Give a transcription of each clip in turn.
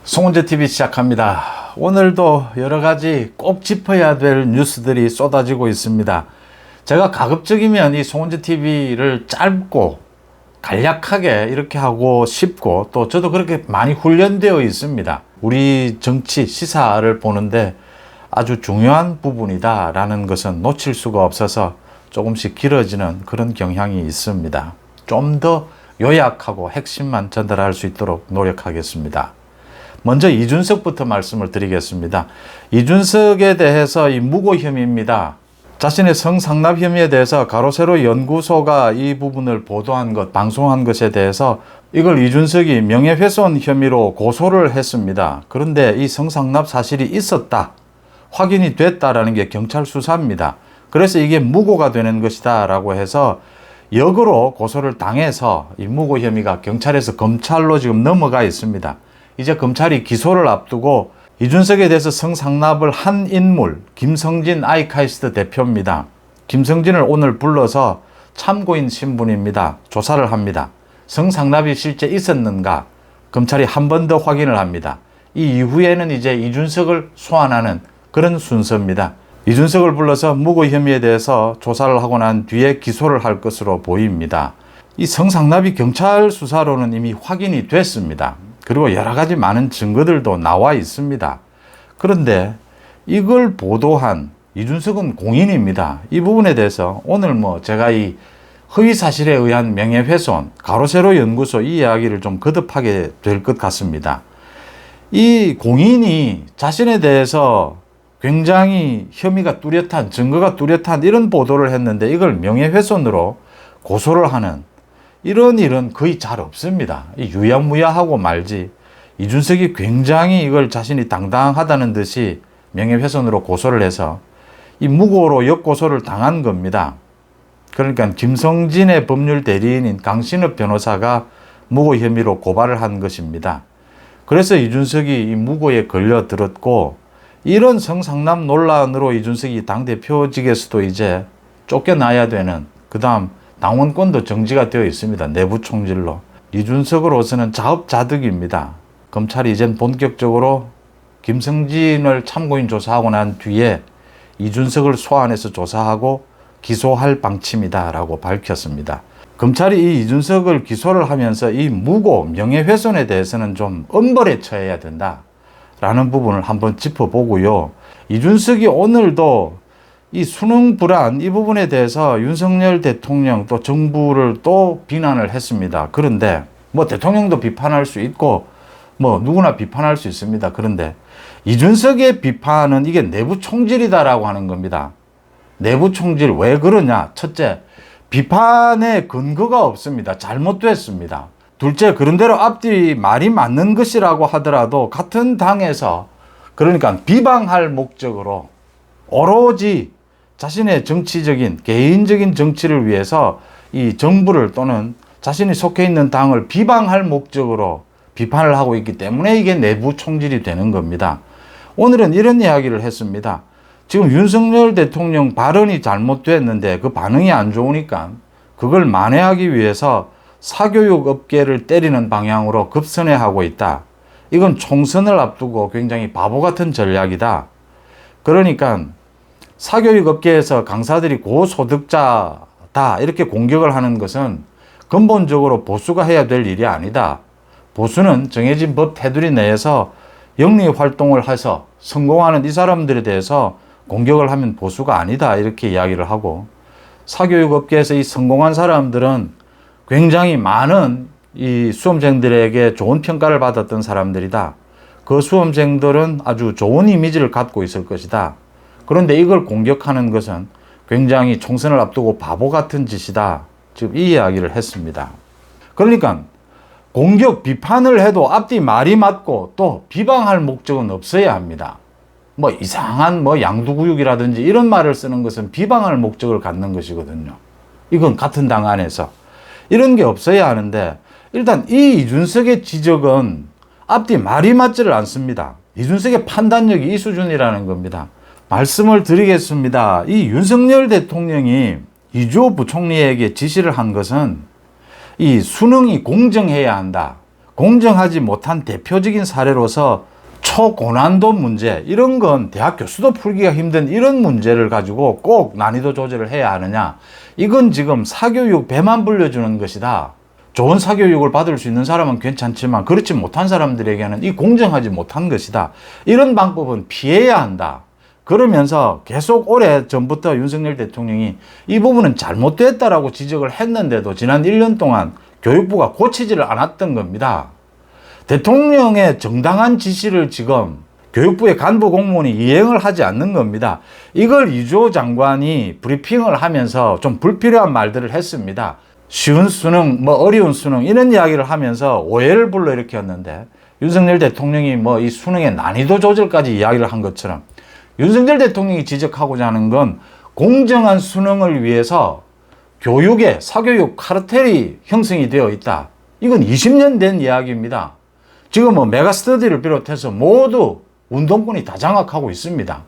송은재TV 시작합니다. 오늘도 여러가지 꼭 짚어야 될 뉴스들이 쏟아지고 있습니다. 제가 가급적이면 이 송은재TV를 짧고 간략하게 이렇게 하고 싶고, 또 저도 그렇게 많이 훈련되어 있습니다. 우리 정치 시사를 보는데 아주 중요한 부분이다 라는 것은 놓칠 수가 없어서 조금씩 길어지는 그런 경향이 있습니다. 좀 더 요약하고 핵심만 전달할 수 있도록 노력하겠습니다. 먼저 이준석부터 말씀을 드리겠습니다. 이준석에 대해서 이 무고 혐의입니다. 자신의 성상납 혐의에 대해서 가로세로 연구소가 이 부분을 보도한 것, 방송한 것에 대해서 이걸 이준석이 명예훼손 혐의로 고소를 했습니다. 그런데 이 성상납 사실이 있었다, 확인이 됐다라는 게 경찰 수사입니다. 그래서 이게 무고가 되는 것이다 라고 해서 역으로 고소를 당해서 이 무고 혐의가 경찰에서 검찰로 지금 넘어가 있습니다. 이제 검찰이 기소를 앞두고 이준석에 대해서 성상납을 한 인물, 김성진 아이카이스트 대표입니다. 김성진을 오늘 불러서 참고인 신분입니다. 조사를 합니다. 성상납이 실제 있었는가 검찰이 한 번 더 확인을 합니다. 이 이후에는 이제 이준석을 소환하는 그런 순서입니다. 이준석을 불러서 무고 혐의에 대해서 조사를 하고 난 뒤에 기소를 할 것으로 보입니다. 이 성상납이 경찰 수사로는 이미 확인이 됐습니다. 그리고 여러 가지 많은 증거들도 나와 있습니다. 그런데 이걸 보도한 이준석은 공인입니다. 이 부분에 대해서 오늘 제가 이 허위사실에 의한 명예훼손, 가로세로 연구소 이 이야기를 좀 거듭하게 될 것 같습니다. 이 공인이 자신에 대해서 굉장히 혐의가 뚜렷한, 증거가 뚜렷한 이런 보도를 했는데 이걸 명예훼손으로 고소를 하는 이런 일은 거의 잘 없습니다. 유야무야하고 말지, 이준석이 굉장히 이걸 자신이 당당하다는 듯이 명예훼손으로 고소를 해서 이 무고로 역고소를 당한 겁니다. 그러니까 김성진의 법률 대리인인 강신업 변호사가 무고 혐의로 고발을 한 것입니다. 그래서 이준석이 이 무고에 걸려들었고, 이런 성상납 논란으로 이준석이 당대표직에서도 이제 쫓겨나야 되는, 그 다음 당원권도 정지가 되어 있습니다. 내부 총질로. 이준석으로서는 자업자득입니다. 검찰이 이젠 본격적으로 김성진을 참고인 조사하고 난 뒤에 이준석을 소환해서 조사하고 기소할 방침이다 라고 밝혔습니다. 검찰이 이 이준석을 기소를 하면서 이 무고, 명예훼손에 대해서는 좀 엄벌에 처해야 된다 라는 부분을 한번 짚어보고요. 이준석이 오늘도 이 수능 불안 이 부분에 대해서 윤석열 대통령 또 정부를 또 비난을 했습니다. 그런데 대통령도 비판할 수 있고 누구나 비판할 수 있습니다. 그런데 이준석의 비판은 이게 내부 총질이다라고 하는 겁니다. 내부 총질 왜 그러냐? 첫째, 비판의 근거가 없습니다. 잘못됐습니다. 둘째, 그런대로 앞뒤 말이 맞는 것이라고 하더라도 같은 당에서, 그러니까 비방할 목적으로 오로지 자신의 정치적인, 개인적인 정치를 위해서 이 정부를 또는 자신이 속해 있는 당을 비방할 목적으로 비판을 하고 있기 때문에 이게 내부 총질이 되는 겁니다. 오늘은 이런 이야기를 했습니다. 지금 윤석열 대통령 발언이 잘못됐는데 그 반응이 안 좋으니까 그걸 만회하기 위해서 사교육 업계를 때리는 방향으로 급선회하고 있다. 이건 총선을 앞두고 굉장히 바보 같은 전략이다. 그러니까 사교육 업계에서 강사들이 고소득자다 이렇게 공격을 하는 것은 근본적으로 보수가 해야 될 일이 아니다. 보수는 정해진 법 테두리 내에서 영리 활동을 해서 성공하는 이 사람들에 대해서 공격을 하면 보수가 아니다 이렇게 이야기를 하고, 사교육 업계에서 이 성공한 사람들은 굉장히 많은 이 수험생들에게 좋은 평가를 받았던 사람들이다. 그 수험생들은 아주 좋은 이미지를 갖고 있을 것이다. 그런데 이걸 공격하는 것은 굉장히 총선을 앞두고 바보 같은 짓이다. 지금 이 이야기를 했습니다. 그러니까 공격, 비판을 해도 앞뒤 말이 맞고 또 비방할 목적은 없어야 합니다. 이상한 양두구육이라든지 이런 말을 쓰는 것은 비방할 목적을 갖는 것이거든요. 이건 같은 당 안에서. 이런 게 없어야 하는데, 일단 이 이준석의 지적은 앞뒤 말이 맞지를 않습니다. 이준석의 판단력이 이 수준이라는 겁니다. 말씀을 드리겠습니다. 이 윤석열 대통령이 이주호 부총리에게 지시를 한 것은 이 수능이 공정해야 한다. 공정하지 못한 대표적인 사례로서 초고난도 문제, 이런 건 대학 교수도 풀기가 힘든 이런 문제를 가지고 꼭 난이도 조절을 해야 하느냐. 이건 지금 사교육 배만 불려주는 것이다. 좋은 사교육을 받을 수 있는 사람은 괜찮지만 그렇지 못한 사람들에게는 이 공정하지 못한 것이다. 이런 방법은 피해야 한다. 그러면서 계속 오래 전부터 윤석열 대통령이 이 부분은 잘못됐다라고 지적을 했는데도 지난 1년 동안 교육부가 고치지를 않았던 겁니다. 대통령의 정당한 지시를 지금 교육부의 간부 공무원이 이행을 하지 않는 겁니다. 이걸 이주호 장관이 브리핑을 하면서 좀 불필요한 말들을 했습니다. 쉬운 수능, 어려운 수능, 이런 이야기를 하면서 오해를 불러일으켰는데, 윤석열 대통령이 이 수능의 난이도 조절까지 이야기를 한 것처럼, 윤석열 대통령이 지적하고자 하는 건 공정한 수능을 위해서 교육에 사교육 카르텔이 형성이 되어 있다. 이건 20년 된 이야기입니다. 지금 메가스터디를 비롯해서 모두 운동권이 다 장악하고 있습니다.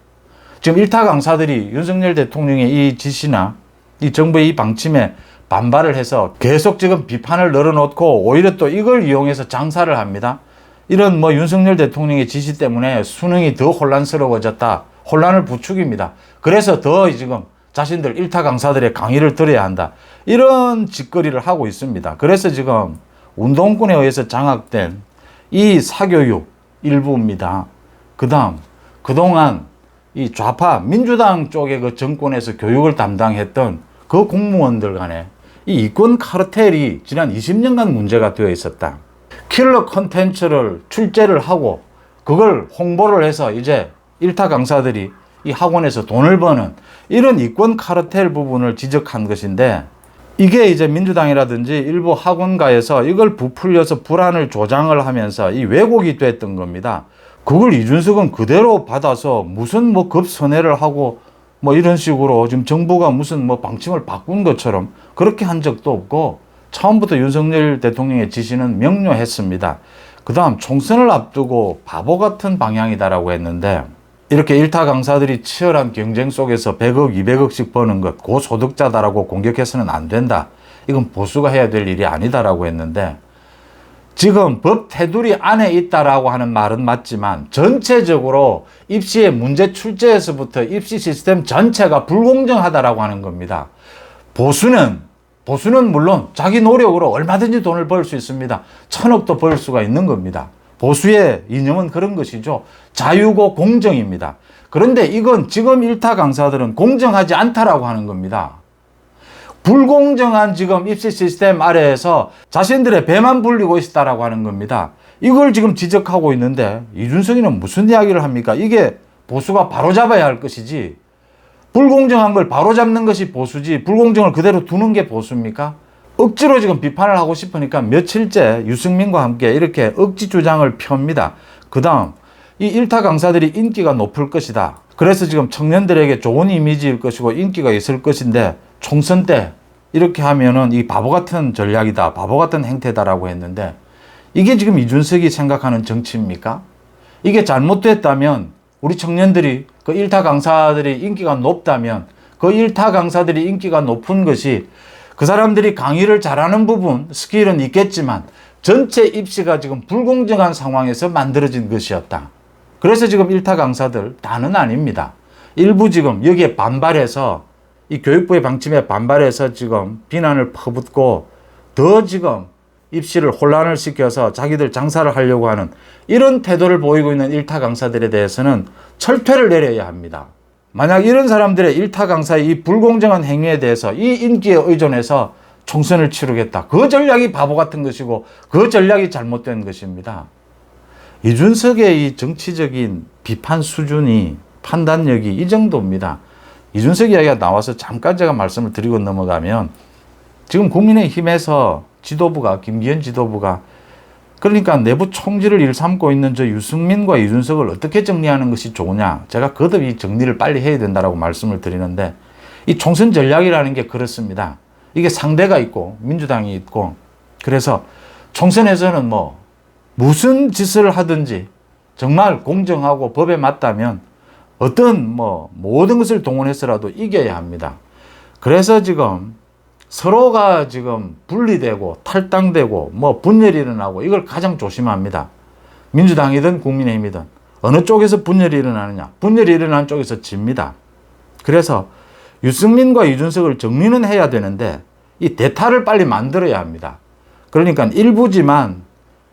지금 일타 강사들이 윤석열 대통령의 이 지시나 이 정부의 이 방침에 반발을 해서 계속 지금 비판을 늘어놓고 오히려 또 이걸 이용해서 장사를 합니다. 이런 윤석열 대통령의 지시 때문에 수능이 더 혼란스러워졌다. 혼란을 부추깁니다. 그래서 더 지금 자신들 일타 강사들의 강의를 들어야 한다. 이런 짓거리를 하고 있습니다. 그래서 지금 운동권에 의해서 장악된 이 사교육 일부입니다. 그동안 이 좌파 민주당 쪽의 그 정권에서 교육을 담당했던 그 공무원들 간에 이 이권 카르텔이 지난 20년간 문제가 되어 있었다. 킬러 콘텐츠를 출제를 하고 그걸 홍보를 해서 이제 일타 강사들이 이 학원에서 돈을 버는 이런 이권 카르텔 부분을 지적한 것인데, 이게 이제 민주당이라든지 일부 학원가에서 이걸 부풀려서 불안을 조장을 하면서 이 왜곡이 됐던 겁니다. 그걸 이준석은 그대로 받아서 무슨 급선회를 하고 이런 식으로 지금 정부가 무슨 방침을 바꾼 것처럼 그렇게 한 적도 없고, 처음부터 윤석열 대통령의 지시는 명료했습니다. 그 다음 총선을 앞두고 바보 같은 방향이다라고 했는데, 이렇게 일타 강사들이 치열한 경쟁 속에서 100억, 200억씩 버는 것, 고소득자다라고 공격해서는 안 된다. 이건 보수가 해야 될 일이 아니다라고 했는데, 지금 법 테두리 안에 있다라고 하는 말은 맞지만 전체적으로 입시의 문제 출제에서부터 입시 시스템 전체가 불공정하다라고 하는 겁니다. 보수는 물론 자기 노력으로 얼마든지 돈을 벌 수 있습니다. 1000억도 벌 수가 있는 겁니다. 보수의 이념은 그런 것이죠. 자유고 공정입니다. 그런데 이건 지금 일타 강사들은 공정하지 않다라고 하는 겁니다. 불공정한 지금 입시 시스템 아래에서 자신들의 배만 불리고 있다라고 하는 겁니다. 이걸 지금 지적하고 있는데 이준석이는 무슨 이야기를 합니까? 이게 보수가 바로잡아야 할 것이지, 불공정한 걸 바로잡는 것이 보수지 불공정을 그대로 두는 게 보수입니까? 억지로 지금 비판을 하고 싶으니까 며칠째 유승민과 함께 이렇게 억지 주장을 펴니다. 그 다음 이 일타 강사들이 인기가 높을 것이다. 그래서 지금 청년들에게 좋은 이미지일 것이고 인기가 있을 것인데 총선 때 이렇게 하면은 이 바보 같은 전략이다, 바보 같은 행태다라고 했는데, 이게 지금 이준석이 생각하는 정치입니까? 이게 잘못됐다면 우리 청년들이 그 일타 강사들이 인기가 높다면 그 일타 강사들이 인기가 높은 것이 그 사람들이 강의를 잘하는 부분, 스킬은 있겠지만 전체 입시가 지금 불공정한 상황에서 만들어진 것이었다. 그래서 지금 일타 강사들 다는 아닙니다. 일부 지금 여기에 반발해서 이 교육부의 방침에 반발해서 지금 비난을 퍼붓고 더 지금 입시를 혼란을 시켜서 자기들 장사를 하려고 하는 이런 태도를 보이고 있는 일타 강사들에 대해서는 철퇴를 내려야 합니다. 만약 이런 사람들의 일타 강사의 이 불공정한 행위에 대해서 이 인기에 의존해서 총선을 치르겠다. 그 전략이 바보 같은 것이고 그 전략이 잘못된 것입니다. 이준석의 이 정치적인 비판 수준이, 판단력이 이 정도입니다. 이준석 이야기가 나와서 잠깐 제가 말씀을 드리고 넘어가면, 지금 국민의힘에서 지도부가, 김기현 지도부가 그러니까 내부 총질을 일삼고 있는 저 유승민과 이준석을 어떻게 정리하는 것이 좋으냐, 제가 거듭 이 정리를 빨리 해야 된다라고 말씀을 드리는데, 이 총선 전략이라는 게 그렇습니다. 이게 상대가 있고 민주당이 있고, 그래서 총선에서는 무슨 짓을 하든지 정말 공정하고 법에 맞다면 어떤 모든 것을 동원해서라도 이겨야 합니다. 그래서 지금 서로가 지금 분리되고 탈당되고 뭐 분열이 일어나고 이걸 가장 조심합니다. 민주당이든 국민의힘이든 어느 쪽에서 분열이 일어나느냐. 분열이 일어나는 쪽에서 집니다. 그래서 유승민과 이준석을 정리는 해야 되는데 이 대타를 빨리 만들어야 합니다. 그러니까 일부지만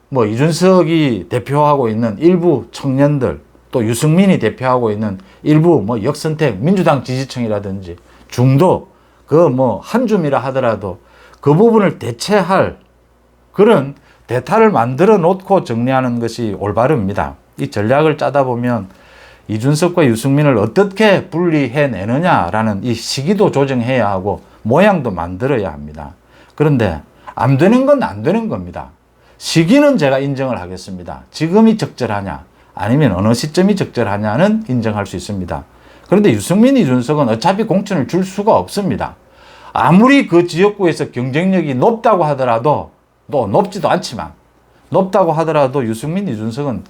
뭐 이준석이 대표하고 있는 일부 청년들 또 유승민이 대표하고 있는 일부 뭐 역선택 민주당 지지층이라든지 중도 그 뭐 한 줌이라 하더라도 그 부분을 대체할 그런 대타를 만들어 놓고 정리하는 것이 올바릅니다. 이 전략을 짜다 보면 이준석과 유승민을 어떻게 분리해내느냐라는 이 시기도 조정해야 하고 모양도 만들어야 합니다. 그런데 안 되는 건 안 되는 겁니다. 시기는 제가 인정을 하겠습니다. 지금이 적절하냐 아니면 어느 시점이 적절하냐는 인정할 수 있습니다. 그런데 유승민, 이준석은 어차피 공천을 줄 수가 없습니다. 아무리 그 지역구에서 경쟁력이 높다고 하더라도 또 높지도 않지만 높다고 하더라도 유승민, 이준석은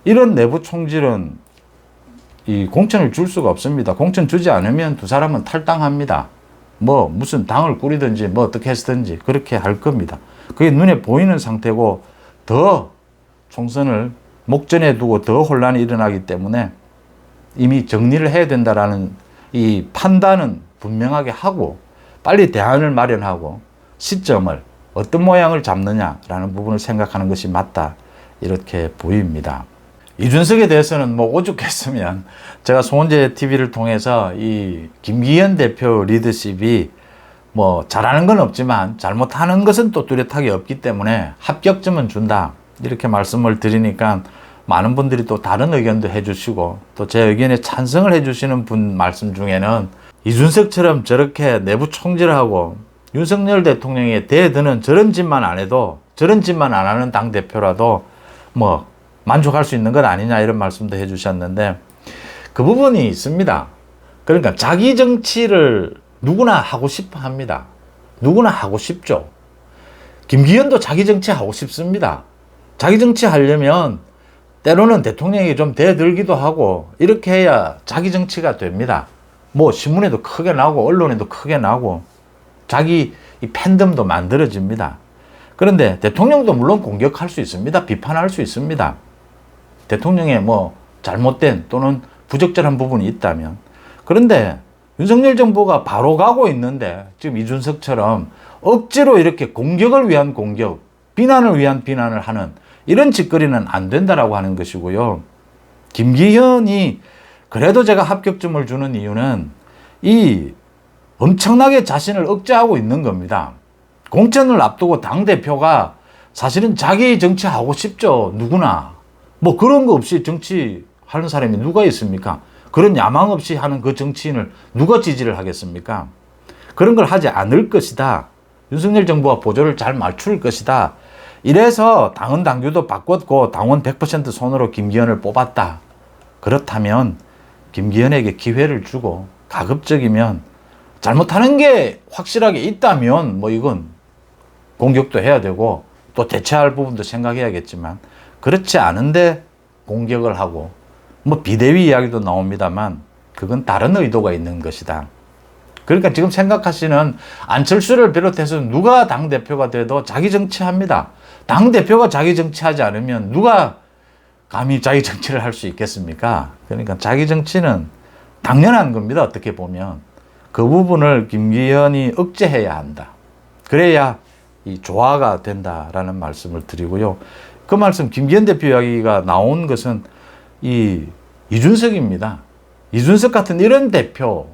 이런 내부 총질은 이 공천을 줄 수가 없습니다. 공천 주지 않으면 두 사람은 탈당합니다. 뭐 무슨 당을 꾸리든지 뭐 어떻게 했든지 그렇게 할 겁니다. 그게 눈에 보이는 상태고 더 총선을 목전에 두고 더 혼란이 일어나기 때문에 이미 정리를 해야 된다라는 이 판단은 분명하게 하고 빨리 대안을 마련하고 시점을 어떤 모양을 잡느냐라는 부분을 생각하는 것이 맞다 이렇게 보입니다. 이준석에 대해서는 뭐 오죽했으면 제가 송원재 TV를 통해서 이 김기현 대표 리더십이 뭐 잘하는 건 없지만 잘못하는 것은 또 뚜렷하게 없기 때문에 합격점은 준다 이렇게 말씀을 드리니까 많은 분들이 또 다른 의견도 해주시고 또 제 의견에 찬성을 해주시는 분 말씀 중에는 이준석처럼 저렇게 내부 총질하고 윤석열 대통령에 대드는 저런 짓만 안 해도 저런 짓만 안 하는 당대표라도 뭐 만족할 수 있는 것 아니냐 이런 말씀도 해주셨는데 그 부분이 있습니다. 그러니까 자기 정치를 누구나 하고 싶어 합니다. 누구나 하고 싶죠. 김기현도 자기 정치 하고 싶습니다. 자기 정치 하려면 때로는 대통령이 좀 대들기도 하고 이렇게 해야 자기 정치가 됩니다. 뭐 신문에도 크게 나오고 언론에도 크게 나오고 자기 이 팬덤도 만들어집니다. 그런데 대통령도 물론 공격할 수 있습니다. 비판할 수 있습니다. 대통령의 뭐 잘못된 또는 부적절한 부분이 있다면. 그런데 윤석열 정부가 바로 가고 있는데 지금 이준석처럼 억지로 이렇게 공격을 위한 공격, 비난을 위한 비난을 하는 이런 짓거리는 안 된다라고 하는 것이고요. 김기현이 그래도 제가 합격점을 주는 이유는 이 엄청나게 자신을 억제하고 있는 겁니다. 공천을 앞두고 당대표가 사실은 자기 정치하고 싶죠. 누구나. 뭐 그런 거 없이 정치하는 사람이 누가 있습니까? 그런 야망 없이 하는 그 정치인을 누가 지지를 하겠습니까? 그런 걸 하지 않을 것이다. 윤석열 정부와 보조를 잘 맞출 것이다. 이래서 당헌 당규도 바꿨고 당원 100% 손으로 김기현을 뽑았다. 그렇다면 김기현에게 기회를 주고 가급적이면 잘못하는 게 확실하게 있다면 뭐 이건 공격도 해야 되고 또 대체할 부분도 생각해야겠지만 그렇지 않은데 공격을 하고 뭐 비대위 이야기도 나옵니다만 그건 다른 의도가 있는 것이다. 그러니까 지금 생각하시는 안철수를 비롯해서 누가 당대표가 돼도 자기 정치합니다. 당대표가 자기 정치하지 않으면 누가 감히 자기 정치를 할 수 있겠습니까? 그러니까 자기 정치는 당연한 겁니다. 어떻게 보면. 그 부분을 김기현이 억제해야 한다. 그래야 이 조화가 된다라는 말씀을 드리고요. 그 말씀 김기현 대표 이야기가 나온 것은 이준석입니다. 이준석 같은 이런 대표,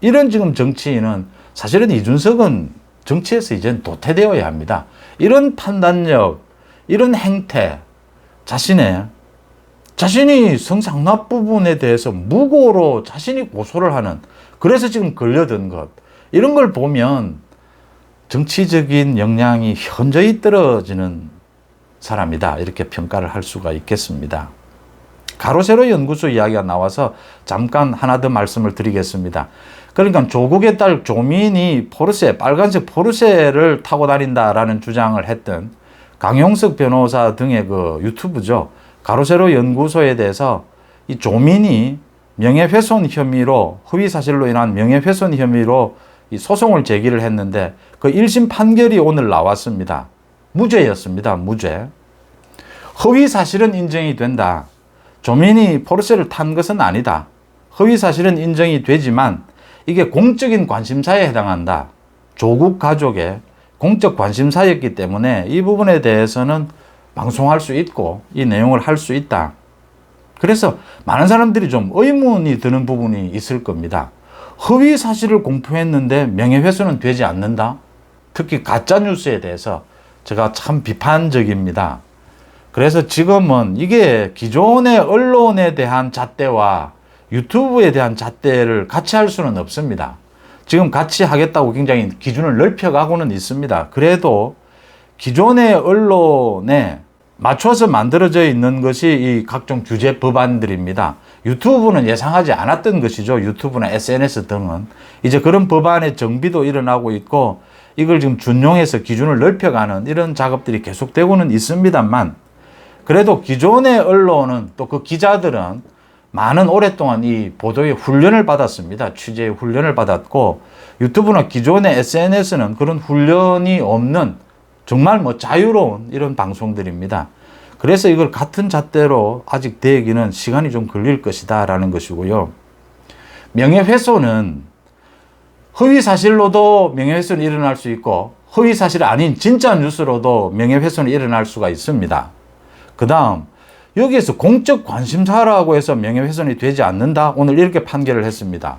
이런 지금 정치인은 사실은 이준석은 정치에서 이제는 도태되어야 합니다. 이런 판단력, 이런 행태, 자신이 성상납 부분에 대해서 무고로 자신이 고소를 하는, 그래서 지금 걸려든 것, 이런 걸 보면 정치적인 역량이 현저히 떨어지는 사람이다. 이렇게 평가를 할 수가 있겠습니다. 가로세로 연구소 이야기가 나와서 잠깐 하나 더 말씀을 드리겠습니다. 그러니까 조국의 딸 조민이 포르쉐, 빨간색 포르쉐를 타고 다닌다라는 주장을 했던 강용석 변호사 등의 그 유튜브죠. 가로세로 연구소에 대해서 이 조민이 명예훼손 혐의로, 허위사실로 인한 명예훼손 혐의로 이 소송을 제기를 했는데 그 1심 판결이 오늘 나왔습니다. 무죄였습니다. 무죄. 허위 사실은 인정이 된다. 조민이 포르쉐를 탄 것은 아니다. 허위 사실은 인정이 되지만 이게 공적인 관심사에 해당한다. 조국 가족의 공적 관심사였기 때문에 이 부분에 대해서는 방송할 수 있고 이 내용을 할 수 있다. 그래서 많은 사람들이 좀 의문이 드는 부분이 있을 겁니다. 허위 사실을 공표했는데 명예훼손은 되지 않는다? 특히 가짜뉴스에 대해서 제가 참 비판적입니다. 그래서 지금은 이게 기존의 언론에 대한 잣대와 유튜브에 대한 잣대를 같이 할 수는 없습니다. 지금 같이 하겠다고 굉장히 기준을 넓혀가고는 있습니다. 그래도 기존의 언론에 맞춰서 만들어져 있는 것이 이 각종 규제 법안들입니다. 유튜브는 예상하지 않았던 것이죠. 유튜브나 SNS 등은. 이제 그런 법안의 정비도 일어나고 있고 이걸 지금 준용해서 기준을 넓혀가는 이런 작업들이 계속되고는 있습니다만 그래도 기존의 언론은 또 그 기자들은 많은 오랫동안 이 보도의 훈련을 받았습니다. 취재의 훈련을 받았고 유튜브나 기존의 SNS는 그런 훈련이 없는 정말 뭐 자유로운 이런 방송들입니다. 그래서 이걸 같은 잣대로 아직 되기는 시간이 좀 걸릴 것이다 라는 것이고요. 명예훼손은 허위 사실로도 명예훼손이 일어날 수 있고 허위 사실 아닌 진짜 뉴스로도 명예훼손이 일어날 수가 있습니다. 그 다음 여기에서 공적 관심사라고 해서 명예훼손이 되지 않는다? 오늘 이렇게 판결을 했습니다.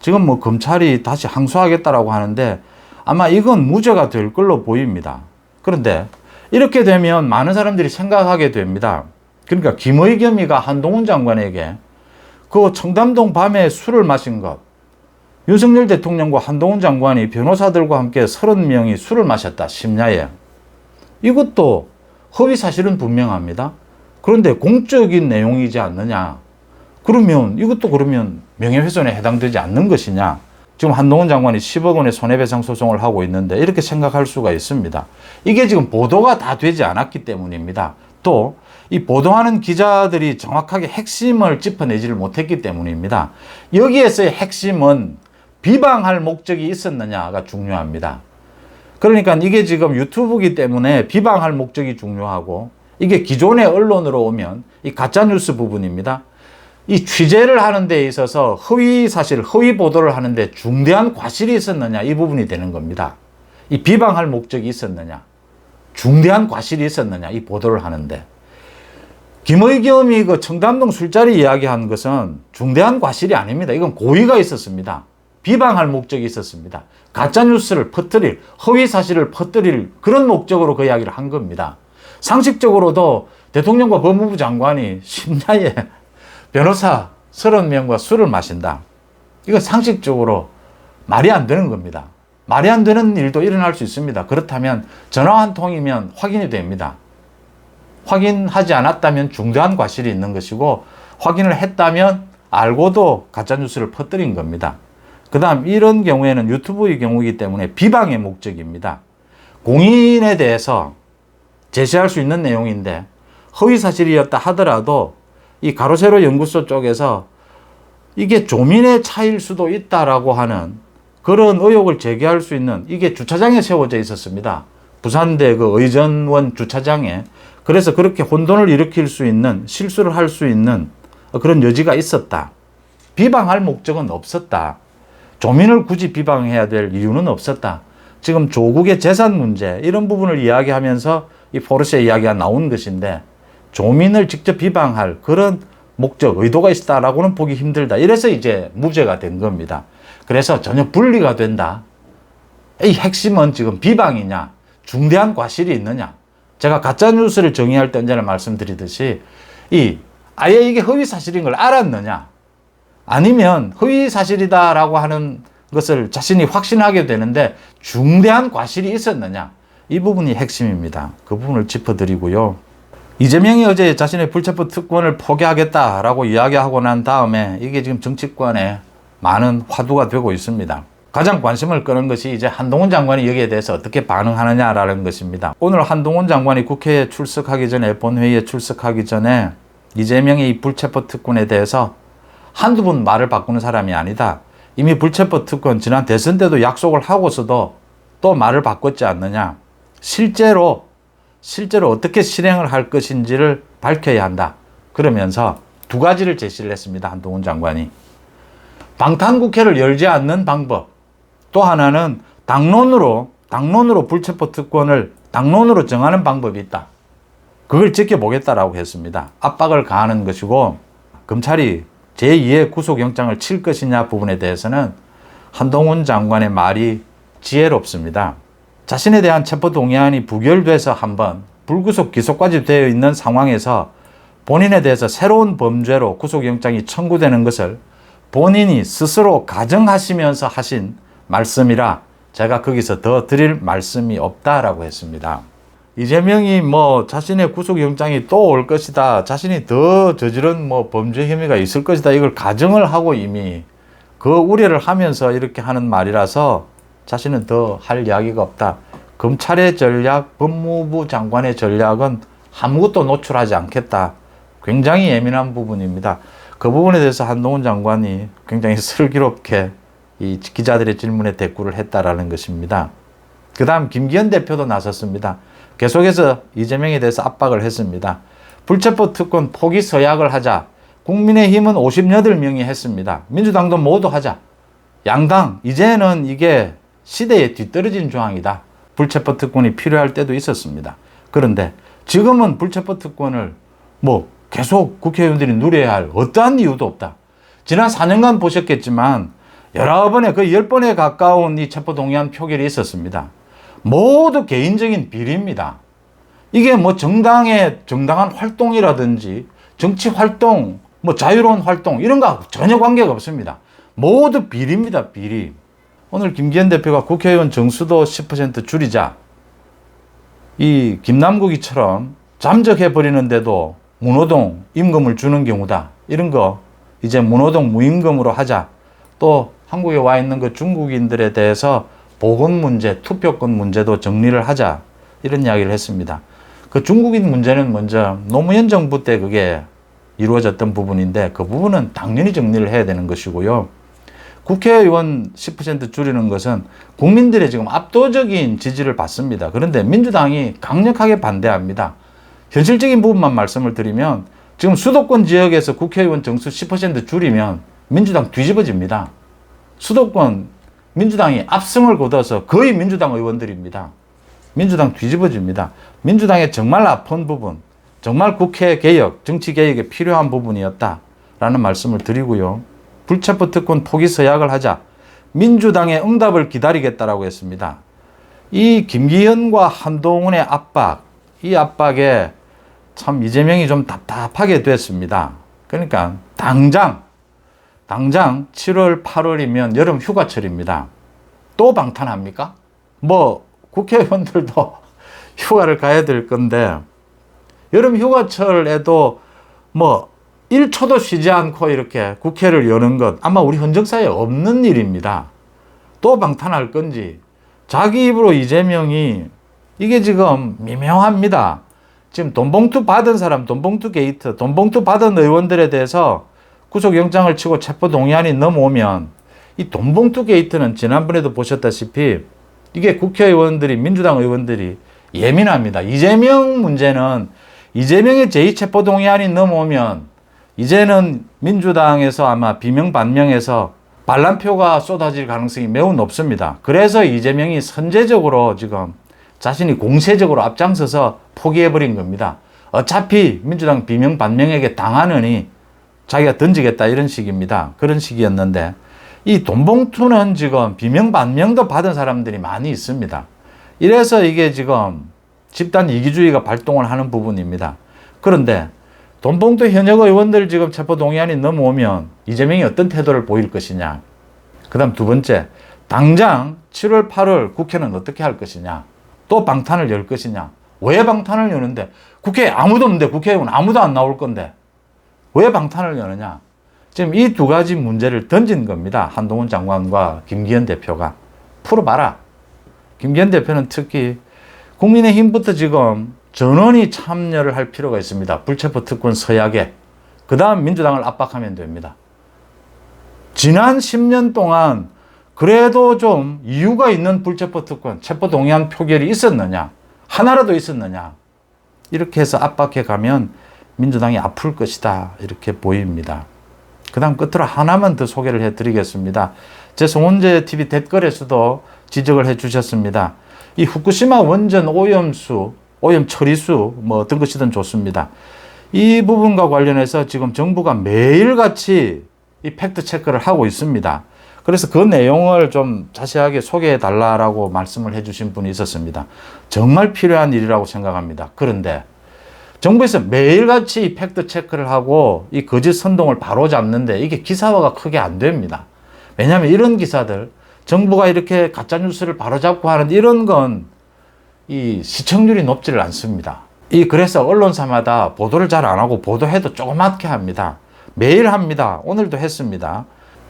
지금 뭐 검찰이 다시 항소하겠다라고 하는데 아마 이건 무죄가 될 걸로 보입니다. 그런데 이렇게 되면 많은 사람들이 생각하게 됩니다. 그러니까 김의겸이가 한동훈 장관에게 그 청담동 밤에 술을 마신 것, 윤석열 대통령과 한동훈 장관이 변호사들과 함께 30명이 술을 마셨다, 심야에. 이것도 허위 사실은 분명합니다. 그런데 공적인 내용이지 않느냐. 그러면 이것도 그러면 명예훼손에 해당되지 않는 것이냐. 지금 한동훈 장관이 10억 원의 손해배상 소송을 하고 있는데 이렇게 생각할 수가 있습니다. 이게 지금 보도가 다 되지 않았기 때문입니다. 또 이 보도하는 기자들이 정확하게 핵심을 짚어내지를 못했기 때문입니다. 여기에서의 핵심은 비방할 목적이 있었느냐가 중요합니다. 그러니까 이게 지금 유튜브이기 때문에 비방할 목적이 중요하고 이게 기존의 언론으로 오면 이 가짜뉴스 부분입니다. 이 취재를 하는 데 있어서 허위 사실, 허위 보도를 하는데 중대한 과실이 있었느냐 이 부분이 되는 겁니다. 이 비방할 목적이 있었느냐, 중대한 과실이 있었느냐 이 보도를 하는데 김의겸이 그 청담동 술자리 이야기한 것은 중대한 과실이 아닙니다. 이건 고의가 있었습니다. 비방할 목적이 있었습니다. 가짜뉴스를 퍼뜨릴, 허위 사실을 퍼뜨릴 그런 목적으로 그 이야기를 한 겁니다. 상식적으로도 대통령과 법무부 장관이 심야에 변호사 30명과 술을 마신다. 이거 상식적으로 말이 안 되는 겁니다. 말이 안 되는 일도 일어날 수 있습니다. 그렇다면 전화 한 통이면 확인이 됩니다. 확인하지 않았다면 중대한 과실이 있는 것이고 확인을 했다면 알고도 가짜뉴스를 퍼뜨린 겁니다. 그 다음 이런 경우에는 유튜브의 경우이기 때문에 비방의 목적입니다. 공인에 대해서 제시할 수 있는 내용인데 허위 사실이었다 하더라도 이 가로세로 연구소 쪽에서 이게 조민의 차일 수도 있다라고 하는 그런 의혹을 제기할 수 있는 이게 주차장에 세워져 있었습니다. 부산대 그 의전원 주차장에. 그래서 그렇게 혼돈을 일으킬 수 있는 실수를 할 수 있는 그런 여지가 있었다. 비방할 목적은 없었다. 조민을 굳이 비방해야 될 이유는 없었다. 지금 조국의 재산 문제 이런 부분을 이야기하면서 이 포르쉐 이야기가 나온 것인데 조민을 직접 비방할 그런 목적, 의도가 있다라고는 보기 힘들다. 이래서 이제 무죄가 된 겁니다. 그래서 전혀 분리가 된다. 이 핵심은 지금 비방이냐, 중대한 과실이 있느냐. 제가 가짜뉴스를 정의할 때 언제나 말씀드리듯이 아예 이게 허위 사실인 걸 알았느냐. 아니면 허위 사실이다라고 하는 것을 자신이 확신하게 되는데 중대한 과실이 있었느냐. 이 부분이 핵심입니다. 그 부분을 짚어드리고요. 이재명이 어제 자신의 불체포 특권을 포기하겠다라고 이야기하고 난 다음에 이게 지금 정치권에 많은 화두가 되고 있습니다. 가장 관심을 끄는 것이 이제 한동훈 장관이 여기에 대해서 어떻게 반응하느냐라는 것입니다. 오늘 한동훈 장관이 국회에 출석하기 전에, 본회의에 출석하기 전에 이재명의 이 불체포 특권에 대해서 한두 번 말을 바꾸는 사람이 아니다. 이미 불체포 특권 지난 대선 때도 약속을 하고서도 또 말을 바꿨지 않느냐. 실제로 어떻게 실행을 할 것인지를 밝혀야 한다. 그러면서 두 가지를 제시를 했습니다. 한동훈 장관이. 방탄국회를 열지 않는 방법. 또 하나는 당론으로 불체포 특권을 당론으로 정하는 방법이 있다. 그걸 지켜보겠다라고 했습니다. 압박을 가하는 것이고, 검찰이 제2의 구속영장을 칠 것이냐 부분에 대해서는 한동훈 장관의 말이 지혜롭습니다. 자신에 대한 체포동의안이 부결돼서 한번 불구속 기소까지 되어 있는 상황에서 본인에 대해서 새로운 범죄로 구속영장이 청구되는 것을 본인이 스스로 가정하시면서 하신 말씀이라 제가 거기서 더 드릴 말씀이 없다라고 했습니다. 이재명이 자신의 구속영장이 또 올 것이다. 자신이 더 저지른 범죄 혐의가 있을 것이다. 이걸 가정을 하고 이미 그 우려를 하면서 이렇게 하는 말이라서 자신은 더 할 이야기가 없다. 검찰의 전략, 법무부 장관의 전략은 아무것도 노출하지 않겠다. 굉장히 예민한 부분입니다. 그 부분에 대해서 한동훈 장관이 굉장히 슬기롭게 이 기자들의 질문에 대꾸를 했다라는 것입니다. 그 다음 김기현 대표도 나섰습니다. 계속해서 이재명에 대해서 압박을 했습니다. 불체포 특권 포기 서약을 하자. 국민의힘은 58명이 했습니다. 민주당도 모두 하자. 양당, 이제는 이게 시대에 뒤떨어진 조항이다. 불체포 특권이 필요할 때도 있었습니다. 그런데 지금은 불체포 특권을 계속 국회의원들이 누려야 할 어떠한 이유도 없다. 지난 4년간 보셨겠지만 여러 번의 10번에 가까운 이 체포동의안 표결이 있었습니다. 모두 개인적인 비리입니다. 이게 정당한 활동이라든지 정치 활동, 자유로운 활동 이런 거 전혀 관계가 없습니다. 모두 비리입니다. 비리. 오늘 김기현 대표가 국회의원 정수도 10% 줄이자. 이 김남국이처럼 잠적해버리는데도 무노동 임금을 주는 경우다. 이런 거 이제 무노동 무임금으로 하자. 또 한국에 와 있는 그 중국인들에 대해서 보건 문제, 투표권 문제도 정리를 하자. 이런 이야기를 했습니다. 그 중국인 문제는 먼저 노무현 정부 때 그게 이루어졌던 부분인데 그 부분은 당연히 정리를 해야 되는 것이고요. 국회의원 10% 줄이는 것은 국민들의 지금 압도적인 지지를 받습니다. 그런데 민주당이 강력하게 반대합니다. 현실적인 부분만 말씀을 드리면 지금 수도권 지역에서 국회의원 정수 10% 줄이면 민주당 뒤집어집니다. 수도권 민주당이 압승을 거둬서 거의 민주당 의원들입니다. 민주당 뒤집어집니다. 민주당의 정말 아픈 부분, 정말 국회 개혁, 정치 개혁에 필요한 부분이었다라는 말씀을 드리고요. 불체포 특권 포기 서약을 하자. 민주당의 응답을 기다리겠다라고 했습니다. 이 김기현과 한동훈의 압박, 이 압박에 참 이재명이 좀 답답하게 됐습니다. 그러니까 당장 7월, 8월이면 여름 휴가철입니다. 또 방탄합니까? 국회의원들도 휴가를 가야 될 건데 여름 휴가철에도 1초도 쉬지 않고 이렇게 국회를 여는 것 아마 우리 헌정사에 없는 일입니다. 또 방탄할 건지 자기 입으로 이재명이 이게 지금 미묘합니다. 지금 돈봉투 받은 사람, 돈봉투 게이트, 돈봉투 받은 의원들에 대해서 구속영장을 치고 체포동의안이 넘어오면 이 돈봉투 게이트는 지난번에도 보셨다시피 이게 국회의원들이, 민주당 의원들이 예민합니다. 이재명 문제는 이재명의 제2체포동의안이 넘어오면 이제는 민주당에서 아마 비명반명해서 반란표가 쏟아질 가능성이 매우 높습니다. 그래서 이재명이 선제적으로 지금 자신이 공세적으로 앞장서서 포기해버린 겁니다. 어차피 민주당 비명반명에게 당하느니 자기가 던지겠다 이런 식입니다. 그런 식이었는데 이 돈봉투는 지금 비명반명도 받은 사람들이 많이 있습니다. 이래서 이게 지금 집단 이기주의가 발동을 하는 부분입니다. 그런데 돈봉투 현역 의원들 지금 체포동의안이 넘어오면 이재명이 어떤 태도를 보일 것이냐. 그 다음 두 번째, 당장 7월, 8월 국회는 어떻게 할 것이냐. 또 방탄을 열 것이냐. 왜 방탄을 여는데? 국회에 아무도 없는데 국회의원 아무도 안 나올 건데 왜 방탄을 여느냐. 지금 이 두 가지 문제를 던진 겁니다. 한동훈 장관과 김기현 대표가. 풀어봐라. 김기현 대표는 특히 국민의힘부터 지금 전원이 참여를 할 필요가 있습니다. 불체포 특권 서약에. 그 다음 민주당을 압박하면 됩니다. 지난 10년 동안 그래도 좀 이유가 있는 불체포 특권, 체포동의안 표결이 있었느냐? 하나라도 있었느냐? 이렇게 해서 압박해 가면 민주당이 아플 것이다. 이렇게 보입니다. 그 다음 끝으로 하나만 더 소개를 해드리겠습니다. 제 송원재 TV 댓글에서도 지적을 해주셨습니다. 이 후쿠시마 원전 오염수, 오염 처리수 뭐 어떤 것이든 좋습니다. 이 부분과 관련해서 지금 정부가 매일같이 이 팩트 체크를 하고 있습니다. 그래서 그 내용을 좀 자세하게 소개해 달라고 말씀을 해주신 분이 있었습니다. 정말 필요한 일이라고 생각합니다. 그런데 정부에서 매일같이 팩트 체크를 하고 이 거짓 선동을 바로잡는데 이게 기사화가 크게 안 됩니다. 왜냐하면 이런 기사들, 정부가 이렇게 가짜뉴스를 바로잡고 하는 이런 건 이 시청률이 높지를 않습니다. 그래서 언론사마다 보도를 잘 안 하고 보도해도 조그맣게 합니다. 매일 합니다. 오늘도 했습니다.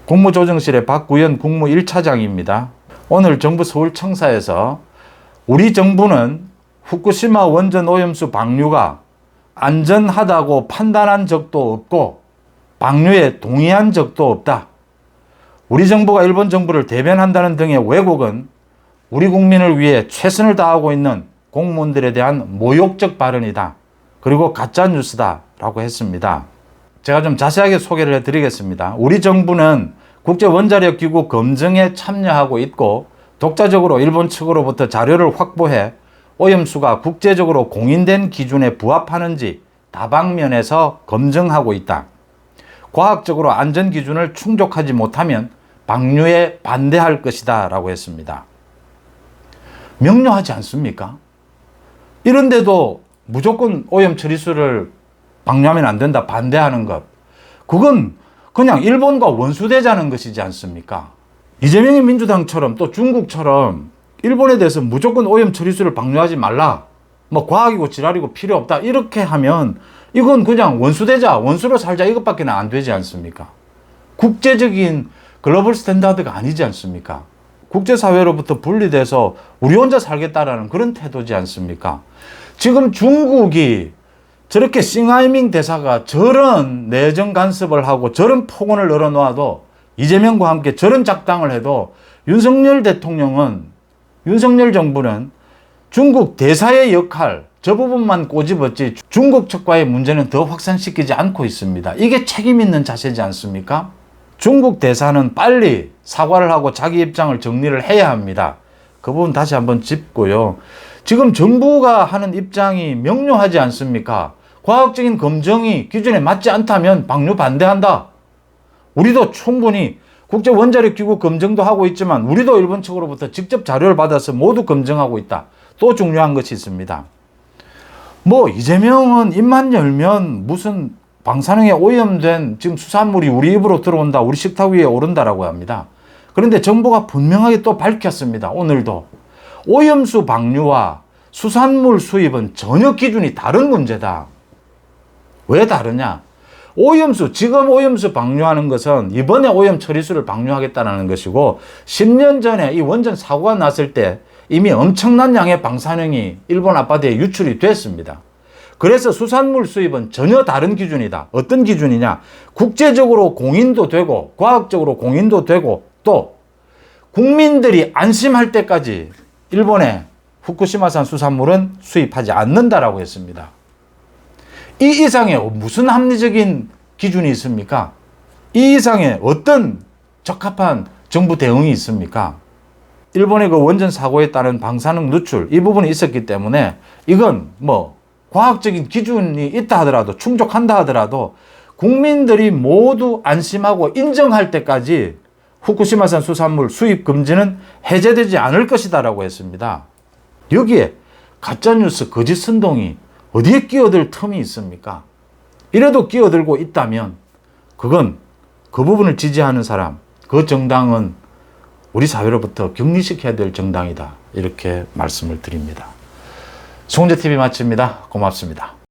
국무조정실의 박구현 국무 1차장입니다. 오늘 정부 서울청사에서 우리 정부는 후쿠시마 원전 오염수 방류가 안전하다고 판단한 적도 없고 방류에 동의한 적도 없다. 우리 정부가 일본 정부를 대변한다는 등의 왜곡은 우리 국민을 위해 최선을 다하고 있는 공무원들에 대한 모욕적 발언이다. 그리고 가짜뉴스다 라고 했습니다. 제가 좀 자세하게 소개를 해드리겠습니다. 우리 정부는 국제원자력기구 검증에 참여하고 있고 독자적으로 일본 측으로부터 자료를 확보해 오염수가 국제적으로 공인된 기준에 부합하는지 다방면에서 검증하고 있다. 과학적으로 안전기준을 충족하지 못하면 방류에 반대할 것이다 라고 했습니다. 명료하지 않습니까? 이런데도 무조건 오염 처리수를 방류하면 안 된다 반대하는 것, 그건 그냥 일본과 원수되자는 것이지 않습니까? 이재명의 민주당처럼 또 중국처럼 일본에 대해서 무조건 오염 처리수를 방류하지 말라, 뭐 과학이고 지랄이고 필요 없다 이렇게 하면 이건 그냥 원수되자, 원수로 살자 이것밖에 안 되지 않습니까? 국제적인 글로벌 스탠다드가 아니지 않습니까? 국제사회로부터 분리돼서 우리 혼자 살겠다라는 그런 태도지 않습니까? 지금 중국이 저렇게 싱하이밍 대사가 저런 내정 간섭을 하고 저런 폭언을 늘어놓아도 이재명과 함께 저런 작당을 해도 윤석열 대통령은, 윤석열 정부는 중국 대사의 역할 저 부분만 꼬집었지 중국 측과의 문제는 더 확산시키지 않고 있습니다. 이게 책임 있는 자세지 않습니까? 중국 대사는 빨리 사과를 하고 자기 입장을 정리를 해야 합니다. 그 부분 다시 한번 짚고요. 지금 정부가 하는 입장이 명료하지 않습니까? 과학적인 검증이 기준에 맞지 않다면 방류 반대한다. 우리도 충분히 국제원자력기구 검증도 하고 있지만 우리도 일본 측으로부터 직접 자료를 받아서 모두 검증하고 있다. 또 중요한 것이 있습니다. 뭐 이재명은 입만 열면 무슨 방사능에 오염된 지금 수산물이 우리 입으로 들어온다, 우리 식탁 위에 오른다라고 합니다. 그런데 정부가 분명하게 또 밝혔습니다. 오늘도 오염수 방류와 수산물 수입은 전혀 기준이 다른 문제다. 왜 다르냐? 오염수, 지금 오염수 방류하는 것은 이번에 오염 처리수를 방류하겠다는 것이고 10년 전에 이 원전 사고가 났을 때 이미 엄청난 양의 방사능이 일본 앞바다에 유출이 됐습니다. 그래서 수산물 수입은 전혀 다른 기준이다. 어떤 기준이냐? 국제적으로 공인도 되고 과학적으로 공인도 되고 또 국민들이 안심할 때까지 일본의 후쿠시마산 수산물은 수입하지 않는다라고 했습니다. 이 이상의 무슨 합리적인 기준이 있습니까? 이 이상의 어떤 적합한 정부 대응이 있습니까? 일본의 그 원전 사고에 따른 방사능 누출 이 부분이 있었기 때문에 이건 뭐 과학적인 기준이 있다 하더라도 충족한다 하더라도 국민들이 모두 안심하고 인정할 때까지 후쿠시마산 수산물 수입 금지는 해제되지 않을 것이다 라고 했습니다. 여기에 가짜뉴스 거짓 선동이 어디에 끼어들 틈이 있습니까? 이래도 끼어들고 있다면 그건 그 부분을 지지하는 사람, 그 정당은 우리 사회로부터 격리시켜야 될 정당이다. 이렇게 말씀을 드립니다. 송재TV 마칩니다. 고맙습니다.